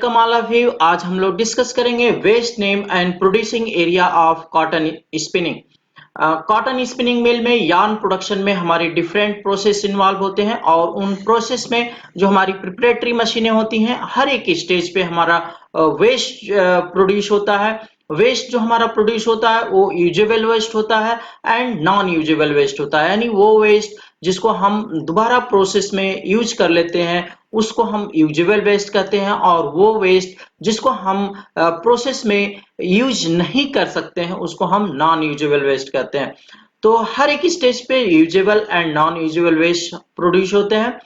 Welcome all of you. आज हम लोग डिस्कस करेंगे waste name and producing area of cotton spinning. Cotton spinning mill में yarn production में हमारी डिफरेंट प्रोसेस इन्वॉल्व होते हैं और उन प्रोसेस में जो हमारी प्रिपरेटरी मशीनें होती हैं, हर एक स्टेज पे हमारा वेस्ट प्रोड्यूस होता है। वेस्ट जो हमारा प्रोड्यूस होता है वो यूजेबल वेस्ट होता है एंड नॉन यूजेबल वेस्ट होता है, यानी वो वेस्ट जिसको हम दोबारा प्रोसेस में यूज कर लेते हैं उसको हम यूजेबल वेस्ट कहते हैं, और वो वेस्ट जिसको हम प्रोसेस में यूज नहीं कर सकते हैं उसको हम नॉन यूजेबल वेस्ट कहते हैं। तो हर एक स्टेज पे usable and non usable waste produce होते हैं।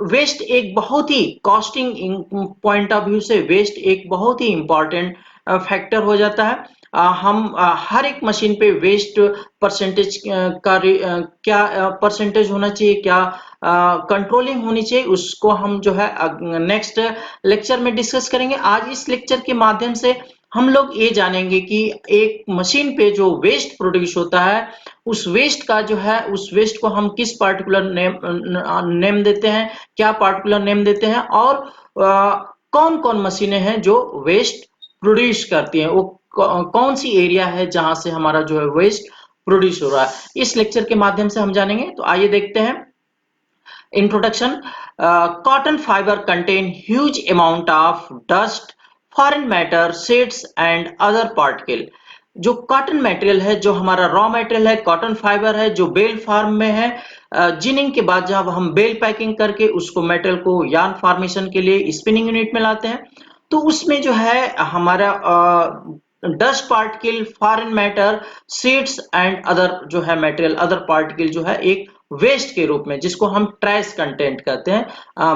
वेस्ट एक बहुत ही कॉस्टिंग पॉइंट ऑफ व्यू से वेस्ट एक बहुत ही इंपॉर्टेंट फैक्टर हो जाता है। हम हर एक मशीन पे वेस्ट परसेंटेज क्या परसेंटेज होना चाहिए, क्या कंट्रोलिंग होनी चाहिए, उसको हम जो है नेक्स्ट लेक्चर में डिस्कस करेंगे। आज इस लेक्चर के माध्यम से हम लोग ये जानेंगे कि एक मशीन पे जो वेस्ट प्रोड्यूस होता है उस वेस्ट का जो है उस वेस्ट को हम किस पार्टिकुलर नेम देते हैं, क्या पार्टिकुलर नेम देते हैं, और कौन कौन मशीनें हैं जो वेस्ट प्रोड्यूस करती हैं, वो कौन सी एरिया है जहां से हमारा जो है वेस्ट प्रोड्यूस हो रहा है, इस लेक्चर के माध्यम से हम जानेंगे। तो आइए देखते हैं। Introduction. Cotton fibre contain huge amount of dust, foreign matter, seeds and other particle. जो कॉटन मटेरियल है, जो हमारा रॉ मटेरियल है, कॉटन फाइबर है जो बेल फॉर्म में है, जिनिंग के बाद जब हम बेल पैकिंग करके उसको मेटल को यार्न फॉर्मेशन के लिए स्पिनिंग यूनिट में लाते हैं, तो उसमें जो है हमारा dust particle, foreign matter, seeds and other जो है मटेरियल, अदर पार्टिकल जो है एक वेस्ट के रूप में, जिसको हम ट्रेस कंटेंट कहते हैं,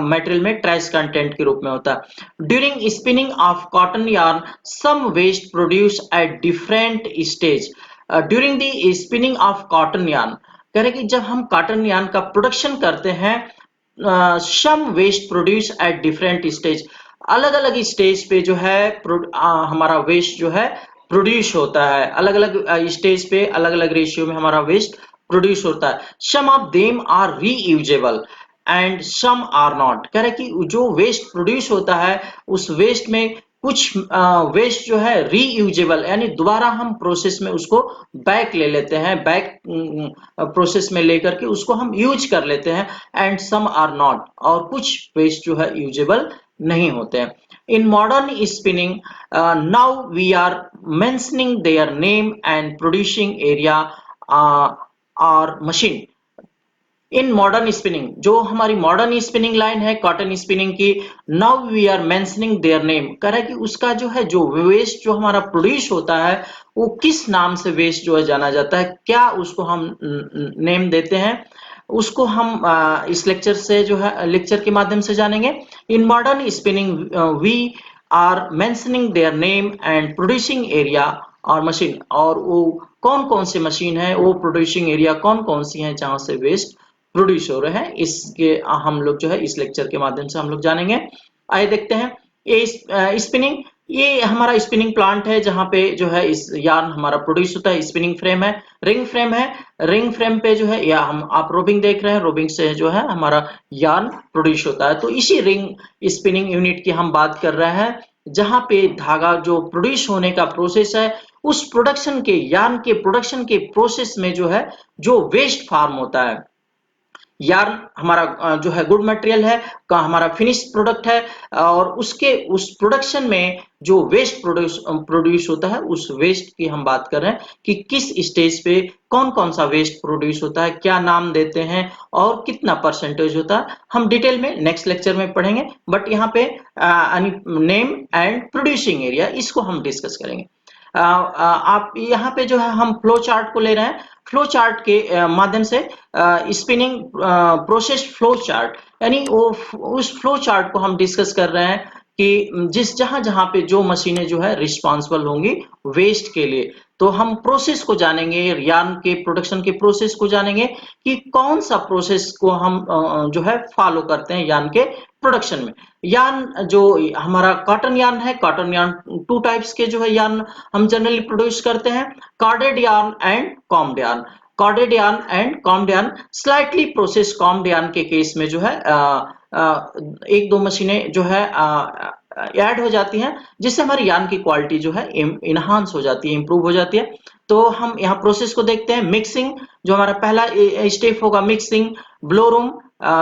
मटेरियल में ट्रेस कंटेंट के रूप में होता है। During spinning of cotton yarn some waste produce at different stage. During the spinning of cotton yarn कह रहे कि जब हम कॉटन यार्न का प्रोडक्शन करते हैं, some waste produce at different stage, अलग अलग स्टेज पे जो है हमारा वेस्ट जो है प्रोड्यूस होता है। अलग अलग स्टेज पे अलग अलग रेशियो में हमारा वेस्ट प्रोड्यूस होता है। Some of them are reusable and some are not. कह रहे कि जो वेस्ट प्रोड्यूस होता है उस वेस्ट में कुछ वेस्ट जो है रीयूजेबल, यानी दोबारा हम प्रोसेस में उसको बैक ले लेते हैं, बैक प्रोसेस में लेकर के उसको हम यूज कर लेते हैं। एंड सम आर नॉट, और कुछ वेस्ट जो है यूजेबल नहीं होते हैं। In modern spinning now we are mentioning their name and producing area और मशीन। इन मॉडर्न स्पिनिंग, जो हमारी मॉडर्न स्पिनिंग लाइन है कॉटन स्पिनिंग की, now we are mentioning their name, कह रहा है कि उसका जो है जो वेस्ट जो हमारा प्रोड्यूस होता है वो किस नाम से वेस्ट जो है जाना जाता है, क्या उसको हम नेम देते हैं, उसको हम इस लेक्चर से जो है लेक्चर के माध्यम से जानेंगे। In modern spinning we are mentioning their name and producing area और मशीन, और वो कौन कौन सी मशीन है, वो प्रोड्यूसिंग एरिया कौन कौन सी है जहां से वेस्ट प्रोड्यूस हो रहे हैं, इसके हम लोग जो है इस लेक्चर के माध्यम से हम लोग जानेंगे। आइए देखते हैं। ये स्पिनिंग, ये हमारा स्पिनिंग प्लांट है जहां पे जो है इस यार्न हमारा प्रोड्यूस होता है। स्पिनिंग फ्रेम है, रिंग फ्रेम है, रिंग फ्रेम पे जो है या हम आप रोबिंग देख रहे हैं, रोबिंग से जो है हमारा यार्न प्रोड्यूस होता है। तो इसी रिंग स्पिनिंग यूनिट की हम बात कर रहे हैं जहां पे धागा जो प्रोड्यूस होने का प्रोसेस है, उस प्रोडक्शन के यार्न के प्रोडक्शन के प्रोसेस में जो है जो वेस्ट फॉर्म होता है। यार्न हमारा जो है गुड मटेरियल है का हमारा फिनिश प्रोडक्ट है, और उसके उस प्रोडक्शन में जो वेस्ट प्रोड्यूस होता है उस वेस्ट की हम बात कर रहे हैं कि किस स्टेज पे कौन कौन सा वेस्ट प्रोड्यूस होता है, क्या नाम देते हैं और कितना परसेंटेज होता है, हम डिटेल में नेक्स्ट लेक्चर में पढ़ेंगे। बट यहाँ पे नेम एंड प्रोड्यूसिंग एरिया इसको हम डिस्कस करेंगे। आप यहाँ पे जो है हम फ्लो चार्ट को ले रहे हैं। फ्लो चार्ट के माध्यम से स्पिनिंग प्रोसेस फ्लो चार्ट, यानी वो उस फ्लो चार्ट को हम डिस्कस कर रहे हैं कि जिस जहां जहां पे जो मशीनें जो है रिस्पॉन्सिबल होंगी वेस्ट के लिए, तो हम प्रोसेस को जानेंगे, यार्न के प्रोडक्शन के प्रोसेस को जानेंगे कि कौन सा प्रोसेस को हम जो है फॉलो करते हैं यार्न के प्रोडक्शन में। यार्न जो हमारा कॉटन यार्न है, कॉटन यार्न टू टाइप्स के जो है यार्न हम जनरली प्रोड्यूस करते हैं, corded yarn and combed yarn. Corded yarn and combed yarn, slightly process combed yarn के केस में जो है एक दो मशीनें जो है ऐड हो जाती हैं, जिससे हमारी यार्न की क्वालिटी जो है इनहांस हो जाती है, इंप्रूव हो जाती है। तो हम यहाँ प्रोसेस को देखते हैं। मिक्सिंग, जो हमारा पहला स्टेप होगा मिक्सिंग। ब्लो रूम,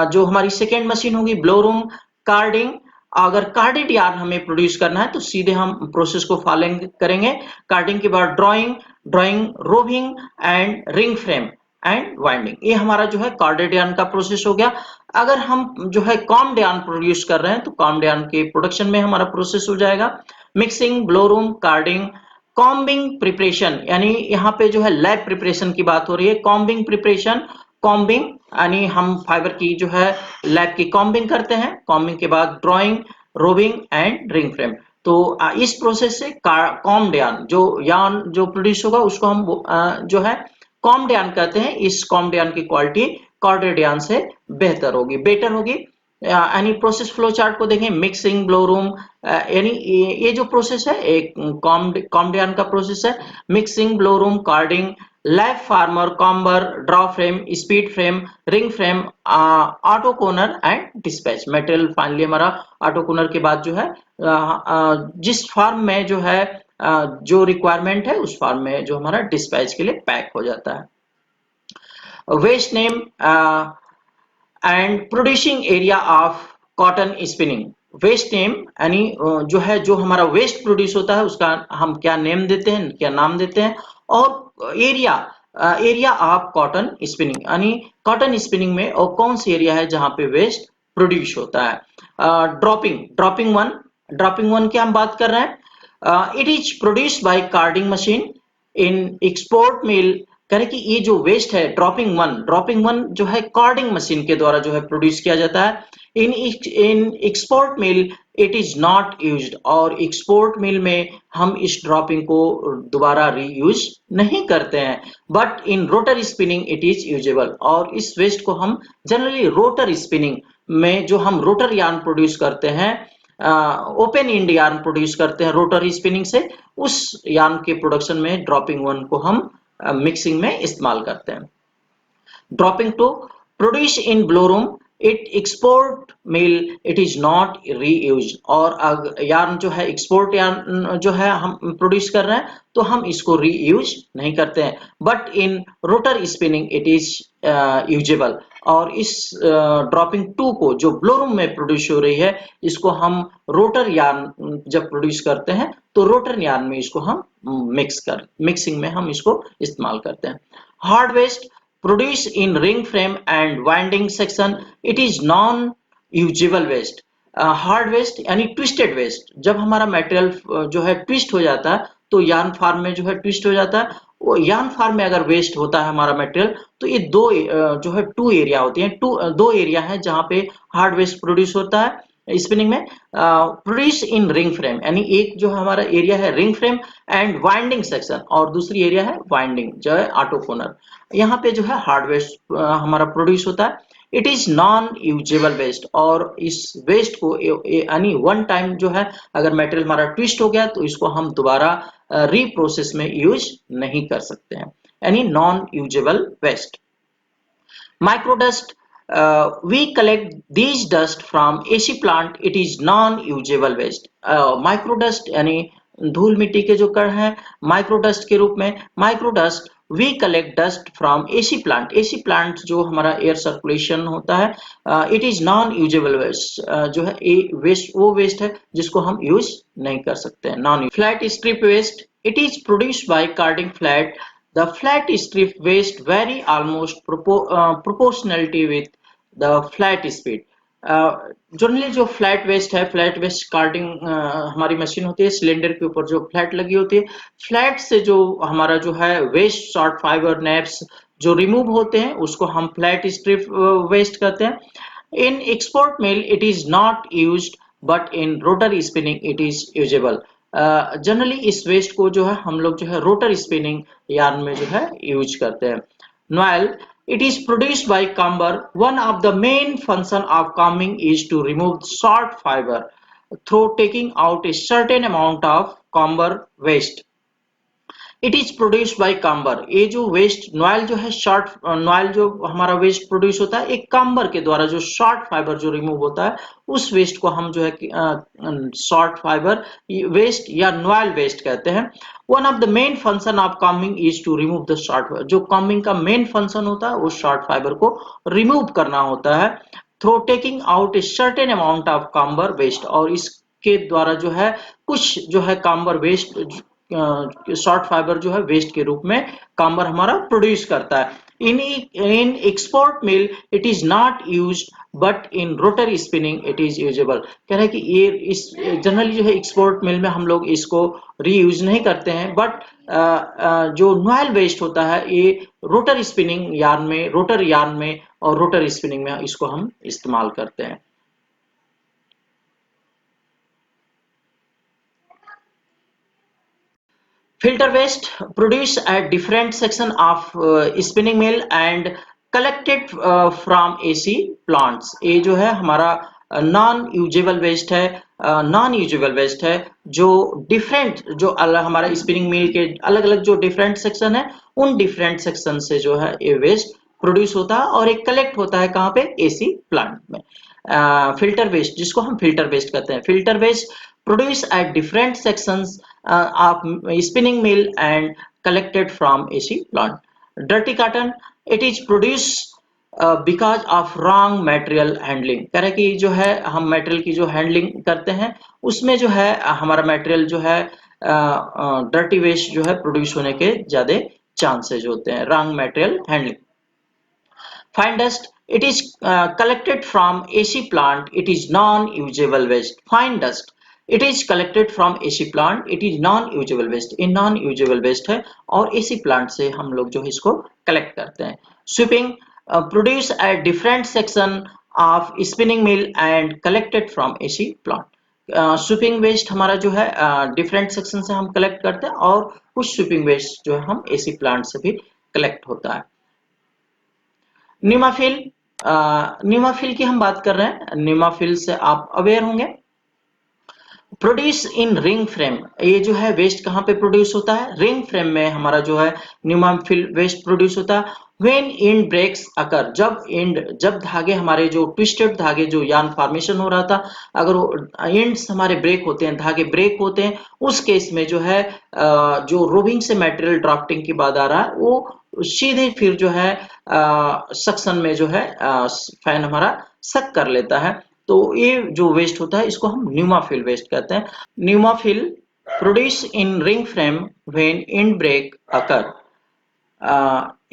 जो हमारी सेकेंड मशीन होगी ब्लो रूम। कार्डिंग, अगर कार्डेड यार्न हमें प्रोड्यूस करना है तो सीधे हम प्रोसेस को फॉलो करेंगे। कार्डिंग के बाद drawing, roving and ring frame and winding, ये हमारा जो है कार्डेड यार्न का प्रोसेस हो गया। अगर हम जो है कॉम्ड यार्न प्रोड्यूस कर रहे हैं तो कॉम्ड यार्न के प्रोडक्शन में हमारा प्रोसेस हो जाएगा mixing, blow room, carding. Combing preparation, यानी यहाँ पे जो है लैब प्रिपरेशन की बात हो रही है। कॉम्बिंग प्रिपरेशन, कॉम्बिंग यानी हम फाइबर की जो है लैब की कॉम्बिंग करते हैं। कॉम्बिंग के बाद drawing, roving and ring frame. तो इस प्रोसेस से कॉम्ड यार्न, जो यार्न जो प्रोड्यूस होगा उसको हम जो है कॉम्ड यार्न कहते हैं। इस कॉम्ड यार्न की क्वालिटी कॉर्डेड यार्न से बेहतर होगी, बेटर होगी। यानी प्रोसेस फ्लो चार्ट को देखें। मिक्सिंग, ब्लो रूम, यानी ये जो प्रोसेस है एक कॉम्ड यार्न का प्रोसेस है। Mixing, blow room, carding, lab farmer, comber, draw frame, speed frame, ring frame, auto Conor and dispatch. Material finally हमारा ऑटो कोनर के बाद जो है जिस फार्म में जो है जो रिक्वायरमेंट है उस फार्म में जो हमारा डिस्पैच के लिए पैक हो जाता है। Waste name and producing area of cotton spinning. Waste name यानी जो है जो हमारा वेस्ट प्रोड्यूस होता है उसका हम क्या नेम देते हैं, क्या नाम देते हैं। और area, area of cotton spinning, यानी कॉटन स्पिनिंग में और कौन सी एरिया है जहां पे वेस्ट प्रोड्यूस होता है। ड्रॉपिंग, ड्रॉपिंग वन की हम बात कर रहे हैं। It is produced by carding machine in export mill. कह रहे कि ये जो वेस्ट है ड्रॉपिंग वन जो है कार्डिंग मशीन के द्वारा जो है प्रोड्यूस किया जाता है। इन export mill it is not used, और एक्सपोर्ट मिल में हम इस ड्रॉपिंग को दोबारा रीयूज नहीं करते हैं। But in rotor spinning it is usable, और इस वेस्ट को हम जनरली रोटर स्पिनिंग में जो हम रोटर यार्न प्रोड्यूस करते हैं, ओपन एंड यार्न प्रोड्यूस करते हैं रोटर स्पिनिंग से, उस यार्न के प्रोडक्शन में ड्रॉपिंग वन को हम मिक्सिंग में इस्तेमाल करते हैं। Dropping two, produce in blow room, it export mill it is not reuse. और यार्न जो है एक्सपोर्ट यार्न जो है हम प्रोड्यूस कर रहे हैं तो हम इसको रीयूज नहीं करते हैं। But in rotor spinning it is usable, और इस ड्रॉपिंग टू को जो ब्लो रूम में प्रोड्यूस हो रही है इसको हम रोटर यार्न जब प्रोड्यूस करते हैं तो रोटर यार्न में इसको हम मिक्सिंग में हम इसको इस्तेमाल करते हैं। Hard waste, produce in ring frame and winding section, it is non usable waste. Hard waste यानी ट्विस्टेड वेस्ट, जब हमारा मटेरियल जो है ट्विस्ट हो जाता है तो यार्न फार्म में जो है ट्विस्ट हो जाता है। वो यार्न फार्म में अगर वेस्ट होता है हमारा मटेरियल तो ये दो जो है टू एरिया होती हैं, दो एरिया है जहां पे हार्ड वेस्ट प्रोड्यूस होता है स्पिनिंग में। प्रोड्यूस इन रिंग फ्रेम, यानी एक जो हमारा एरिया है ring frame and winding section, और दूसरी एरिया है वाइंडिंग जो है ऑटो कोनर। यहाँ पे जो है हार्ड वेस्ट हमारा प्रोड्यूस होता है। It is non usable waste, और इस वेस्ट को यानी वन टाइम जो है अगर मटेरियल हमारा ट्विस्ट हो गया तो इसको हम दोबारा रीप्रोसेस में यूज नहीं कर सकते हैं, यानी non usable waste. Microdust, we collect these dust from AC plant, it is non-usable waste. Microdust यानी धूल मिट्टी के जो कण हैं माइक्रोडस्ट के रूप में, microdust we collect dust from AC plant. AC plant जो हमारा एयर सर्कुलेशन होता है, it is non usable waste, जो है वेस्ट वो वेस्ट है जिसको हम यूज नहीं कर सकते हैं, non. Flat strip waste, it is produced by carding flat. The flat strip waste vary almost proportionality with the flat speed. Generally जो फ्लैट वेस्ट है, फ्लैट वेस्ट कार्डिंग हमारी मशीन होती है, सिलेंडर के ऊपर जो फ्लैट लगी होती है, फ्लैट से जो हमारा जो है वेस्ट शॉर्ट फाइबर नैप्स जो रिमूव होते हैं उसको हम फ्लैट स्ट्रिप वेस्ट कहते हैं। इन export mill it is not used, but in rotor spinning it is usable. Generally इस वेस्ट को जो है हम लोग जो है रोटर स्पिनिंग यार्न में जो है यूज करते हैं। Noyyal, it is produced by comber. One of the main function of combing is to remove short fiber through taking out a certain amount of comber waste. It is produced bye camber. ये जो waste नॉइल जो है, short नॉइल जो हमारा waste produce होता है, एक camber के द्वारा जो शॉर्ट फाइबर जो रिमूव होता है, उस वेस्ट को हम जो है शॉर्ट फाइबर वेस्ट या नॉइल वेस्ट कहते हैं। One of the main function of combing is to remove the short, जो कॉम्बिंग का मेन फंक्शन होता है वो शॉर्ट फाइबर को रिमूव करना होता है through taking out a certain amount of comber waste. और इसके द्वारा जो है कुछ जो है काम्बर वेस्ट, शॉर्ट फाइबर जो है वेस्ट के रूप में काम्बर हमारा प्रोड्यूस करता है। इन export mill it is not use, but in rotary spinning it is usable. कह रहे हैं कि ये इस जनरली जो है एक्सपोर्ट मिल में हम लोग इसको रीयूज नहीं करते हैं, बट जो नॉइल वेस्ट होता है ये रोटर स्पिनिंग यार्न में, रोटर यार्न में और रोटर स्पिनिंग में इसको हम इस्तेमाल करते हैं। Filter waste produced at different section of spinning mill and collected from AC plants। ये जो है हमारा नॉन यूजेबल वेस्ट है, नॉन यूजेबल वेस्ट है जो डिफरेंट जो हमारा स्पिनिंग मिल के अलग अलग जो डिफरेंट सेक्शन है, उन डिफरेंट सेक्शन से जो है ये वेस्ट प्रोड्यूस होता है और एक कलेक्ट होता है कहाँ पे, एसी प्लांट में। फिल्टर वेस्ट जिसको हम फिल्टर वेस्ट कहते हैं, filter waste produce at different sections of spinning mill and collected from AC plant. Dirty cotton, it is produced because of wrong material handling। कह रहे कि जो है हम मटेरियल की जो हैंडलिंग करते हैं उसमें जो है हमारा मटेरियल जो है डर्टी वेस्ट जो है प्रोड्यूस होने के ज्यादा चांसेस होते हैं, wrong material handling. Fine dust, it is collected from AC plant, it is non-usable waste। Fine dust, it is collected from AC plant, it is non-usable waste। ये non-usable waste है और AC plant से हम लोग जो है इसको collect करते हैं। Sweeping, produce at different section of spinning mill and collected from AC plant। Sweeping waste हमारा जो है डिफरेंट सेक्शन से हम कलेक्ट करते हैं और कुछ स्वीपिंग वेस्ट जो है हम एसी प्लांट से भी कलेक्ट होता है। न्यूमाफिल, न्यूमाफिल की हम बात कर रहे हैं, न्यूमाफिल से आप अवेयर होंगे। प्रोड्यूस इन रिंग फ्रेम, ये जो है वेस्ट कहाँ पे प्रोड्यूस होता है, रिंग फ्रेम में हमारा जो है न्यूमाफिल वेस्ट प्रोड्यूस होता है। व्हेन एंड ब्रेक्स अकर, जब धागे हमारे जो ट्विस्टेड धागे जो यार्न फॉर्मेशन हो रहा था, अगर वो एंड्स हमारे ब्रेक होते हैं, धागे ब्रेक होते हैं, उस केस में जो है जो रोविंग से मटेरियल ड्राफ्टिंग के बाद आ रहा है वो सीधे फिर जो है सक्शन में जो है फैन हमारा सक कर लेता है। तो ये जो वेस्ट होता है इसको हम न्यूमाफिल वेस्ट कहते हैं। Pneumafil produce in ring frame when end break occur.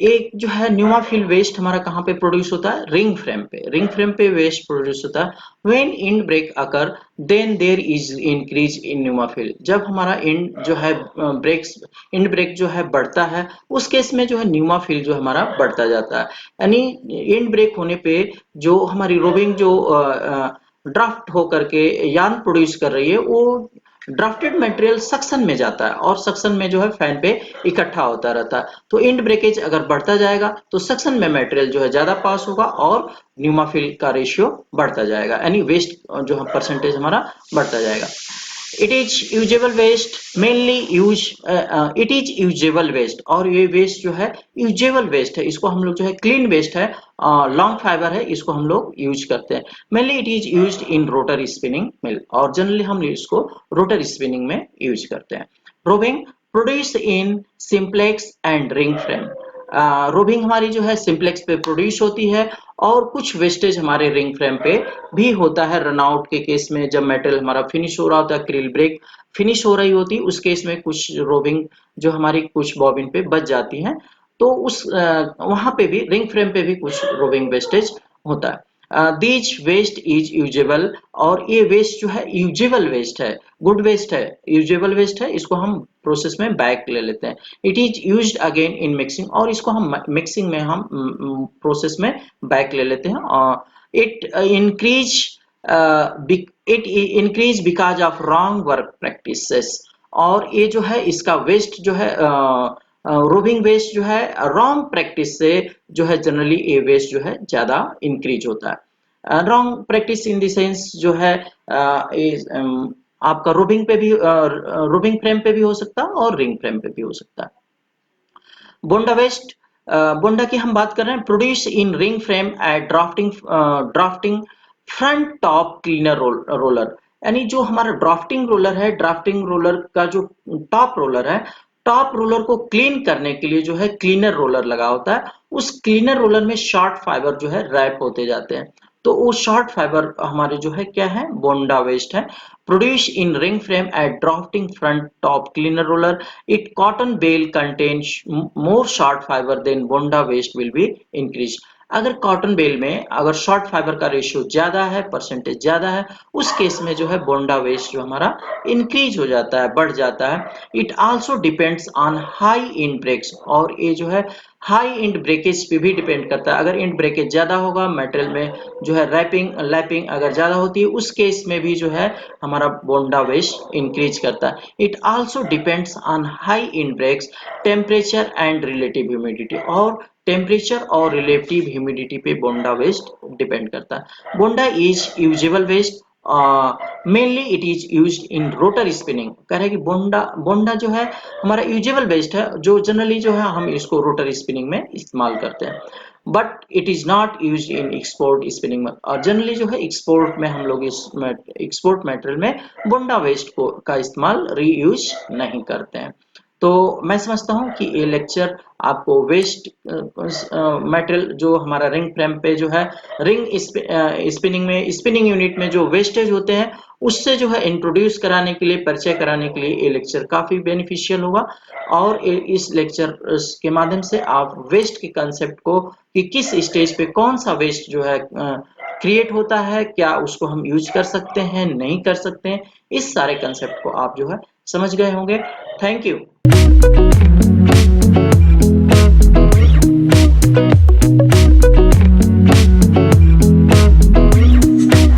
एक जो है न्यूमाफिल वेस्ट हमारा कहाँ पे प्रोड्यूस होता है, रिंग फ्रेम पे, रिंग फ्रेम पे वेस्ट प्रोड्यूस होता है। When end break occur then there is increase in pneumafil, जब हमारा एंड जो है ब्रेक्स एंड ब्रेक जो है बढ़ता है, उस केस में जो है न्यूमाफिल जो हमारा बढ़ता जाता है। यानी एंड ब्रेक होने पे जो हमारी रोविंग जो ड्राफ्ट होकर के यार्न प्रोड्यूस कर रही है वो ड्राफ्टेड मटेरियल सक्शन में जाता है और सक्शन में जो है फैन पे इकट्ठा होता रहता है। तो एंड ब्रेकेज अगर बढ़ता जाएगा तो सक्शन में मटेरियल जो है ज्यादा पास होगा और न्यूमाफिल का रेशियो बढ़ता जाएगा, यानी वेस्ट जो है परसेंटेज हमारा बढ़ता जाएगा। It is usable waste mainly use, it is usable waste, और ये वेस्ट जो है यूजेबल वेस्ट है, इसको हम लोग जो है क्लीन वेस्ट है, लॉन्ग फाइबर है, इसको हम लोग यूज करते हैं। Mainly it is used in rotor spinning mill, और जनरली हम इसको रोटर स्पिनिंग में यूज करते हैं। Roving produce in simplex and ring frame. Roving हमारी जो है सिंप्लेक्स पे प्रोड्यूस होती है और कुछ वेस्टेज हमारे रिंग फ्रेम पे भी होता है। रनआउट के केस में जब मेटल हमारा फिनिश हो रहा होता है, क्रिल ब्रेक फिनिश हो रही होती, उस केस में कुछ रोविंग जो हमारी कुछ बॉबिन पे बच जाती हैं, तो उस वहां पे भी रिंग फ्रेम पे भी कुछ रोविंग वेस्टेज होता है। दीज वेस्ट इज यूजेबल, और ये वेस्ट जो है यूजेबल वेस्ट है, गुड वेस्ट है, यूजेबल वेस्ट है, इसको हम प्रोसेस में बैक ले लेते हैं। It is used again in mixing, और इसको हम मिक्सिंग में हम प्रोसेस में बैक ले लेते हैं। It increase it increase because of wrong work practices, और ये जो है इसका वेस्ट जो है रोविंग वेस्ट जो है रॉन्ग प्रैक्टिस से जो है जनरली ये वेस्ट जो है ज्यादा इंक्रीज होता है। Wrong practice in the sense जो है आपका रूबिंग फ्रेम पे भी हो सकता है और रिंग फ्रेम पे भी हो सकता है। बोंडा वेस्ट, बोंडा की हम बात कर रहे हैं, produce in ring frame eight drafting front top cleaner roller. यानी जो हमारा ड्राफ्टिंग रोलर है, ड्राफ्टिंग रोलर का जो टॉप रोलर है, टॉप रोलर को क्लीन करने के लिए जो है क्लीनर रोलर लगा होता है। उस क्लीनर रोलर में शॉर्ट फाइबर जो है रैप होते जाते हैं। तो वो शॉर्ट फाइबर हमारे जो है क्या है, बोंडा वेस्ट है। Produce in ring frame eight drafting front top cleaner roller, it cotton bale contains more short fiber then bonda waste will be increased। अगर कॉटन बेल में अगर शॉर्ट फाइबर का रेशियो ज्यादा है, परसेंटेज ज्यादा है, उस केस में जो है बोंडा वेस्ट जो हमारा इंक्रीज हो जाता है, बढ़ जाता है। It also depends on high end breaks, और ये जो है हाई इंड ब्रेकेज पे भी डिपेंड करता है। अगर इंड ब्रेकेज ज्यादा होगा, मेटेरियल में जो है रैपिंग लैपिंग अगर ज्यादा होती है, उस केस में भी जो है हमारा बोंडा वेस्ट इंक्रीज करता है। It also depends on high end breaks, temperature and relative humidity, और टेम्परेचर और रिलेटिव ह्यूमिडिटी पे बोंडा वेस्ट डिपेंड करता है। बोंडा is usable waste, mainly it is used in rotor spinning. कह रहे हैं कि बोंडा बोंडा जो है हमारा यूजेबल वेस्ट है, जो जनरली जो है हम इसको रोटर स्पिनिंग में इस्तेमाल करते हैं। But it is not use in export spinning में, और जनरली जो है एक्सपोर्ट में हम लोग इस एक्सपोर्ट मटेरियल में बोंडा वेस्ट को का इस्तेमाल रीयूज नहीं करते हैं। तो मैं समझता हूँ कि ये लेक्चर आपको वेस्ट मटेरियल जो हमारा रिंग फ्रेम पे जो है रिंग स्पिनिंग में स्पिनिंग यूनिट में जो वेस्टेज होते हैं, उससे जो है इंट्रोड्यूस कराने के लिए, परिचय कराने के लिए ये लेक्चर काफी बेनिफिशियल होगा। और इस लेक्चर के माध्यम से आप वेस्ट के कंसेप्ट को, कि किस स्टेज पे कौन सा वेस्ट जो है क्रिएट होता है, क्या उसको हम यूज कर सकते हैं, नहीं कर सकते हैं, इस सारे कंसेप्ट को आप जो है समझ गए होंगे। Thank you.